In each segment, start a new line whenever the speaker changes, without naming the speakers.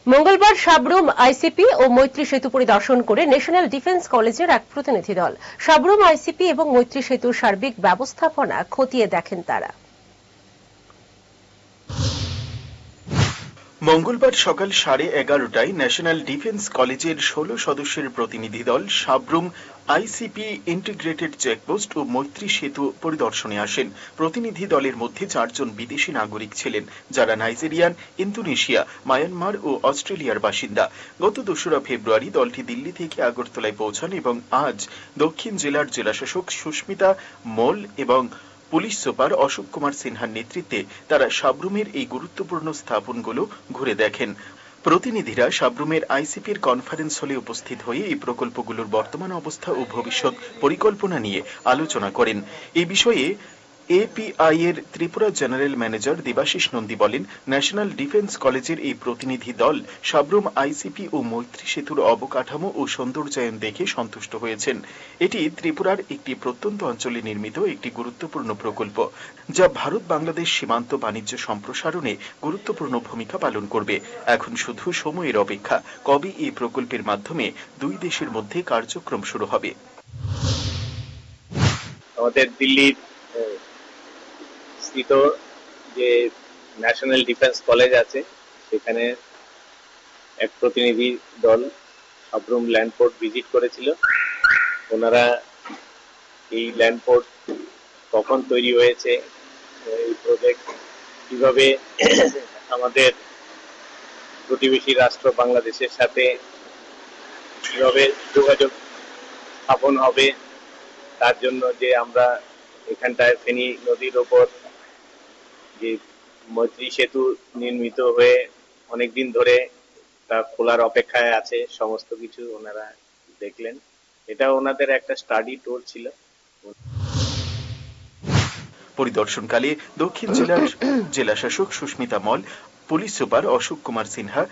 মঙ্গলবার সাবরুম আইসিপি ও মৈত্রী সেতু পরিদর্শন করে ন্যাশনাল ডিফেন্স কলেজের এক প্রতিনিধি দল। সাবরুম আইসিপি এবং মৈত্রী সেতুর সার্বিক ব্যবস্থাপনা খতিয়ে দেখেন তারা।
মঙ্গলবার সকাল 11:30টায় ন্যাশনাল ডিফেন্স কলেজের 16 সদস্যের প্রতিনিধি দল সাবরুম আইসিপি ইন্টিগ্রেটেড চেকপোস্ট ও মৈত্রী সেতু পরিদর্শনে আসেন। প্রতিনিধি দলের মধ্যে 4 জন বিদেশি নাগরিক ছিলেন, যারা নাইজেরিয়ান, ইন্দোনেশিয়া, মায়ানমার ও অস্ট্রেলিয়ার বাসিন্দা। গত 2রা ফেব্রুয়ারি দলটি দিল্লি থেকে আগরতলায় পৌঁছান এবং আজ দক্ষিণ জেলার জেলাশাসক সুস্মিতা মল এবং পুলিশ সুপার অশোক কুমার সিনহার নেতৃত্বে তারা সাবরুমের এই গুরুত্বপূর্ণ স্থাপনগুলো ঘুরে দেখেন। প্রতিনিধিরা সাবরুমের আইসিপির কনফারেন্স হলে উপস্থিত হয়ে এই প্রকল্পগুলোর বর্তমান অবস্থা ও ভবিষ্যৎ পরিকল্পনা নিয়ে আলোচনা করেন। এই বিষয়ে এপিআই এর ত্রিপুরা জেনারেল ম্যানেজার দেবাশিস নন্দী বলেন, ন্যাশনাল ডিফেন্স কলেজের এই প্রতিনিধি দল সাবরুম আইসিপি ও মৈত্রী সেতুর অবকাঠামো ও সৌন্দর্যায়ন দেখে সন্তুষ্ট হয়েছেন। এটি ত্রিপুরার একটি প্রত্যন্ত অঞ্চলে নির্মিত একটি গুরুত্বপূর্ণ প্রকল্প, যা ভারত বাংলাদেশ সীমান্ত বাণিজ্য সম্প্রসারণে গুরুত্বপূর্ণ ভূমিকা পালন করবে। এখন শুধু সময়ের অপেক্ষা কবে এই প্রকল্পের মাধ্যমে দুই দেশের মধ্যে কার্যক্রম শুরু হবে।
আমাদের দিল্লির স্থিত যে ন্যাশনাল ডিফেন্স কলেজ আছে, সেখানে এক প্রতিনিধি দল সাবরুম ল্যান্ডপোর্ট ভিজিট করেছিল। ওনারা এই ল্যান্ডপোর্ট কখন তৈরি হয়েছে, এই প্রজেক্ট কিভাবে আমাদের প্রতিবেশী রাষ্ট্র বাংলাদেশের সাথে কিভাবে যোগাযোগ স্থাপন হবে, তার জন্য যে আমরা এখানটায় ফেনী নদীর ওপর যে মৈত্রী সেতু নির্মিত হয়ে অনেকদিন ধরে তা খোলার অপেক্ষায় আছে, সমস্ত কিছু ওনারা দেখলেন। এটা ওনাদের একটা স্টাডি ট্যুর ছিল।
পরিদর্শনকালে দক্ষিণ জেলার জেলাশাসক Susmita Mal, police super Ashok Kumar Sinha,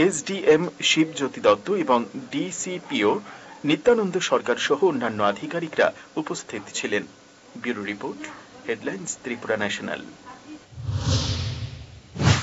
SDM Shibjyoti Dutta এবং ডিসিপিও নিত্যানন্দ সরকার সহ অন্যান্য আধিকারিকরা উপস্থিত ছিলেন। Bureau report, headlines, Tripura national.